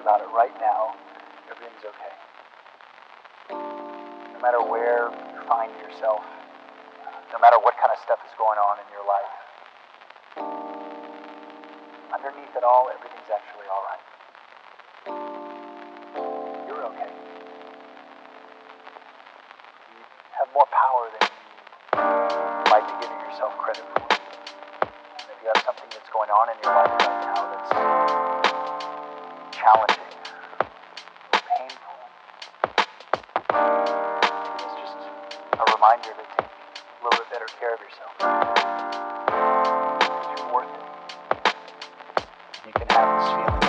about it right now, everything's okay. No matter where you find yourself, no matter what kind of stuff is going on in your life, underneath it all, everything's actually all right. You're okay. You have more power than you might be giving yourself credit for. And if you have something that's going on in your life right now that's challenging or painful, it's just a reminder to take a little bit better care of yourself. Because you're worth it. You can have this feeling.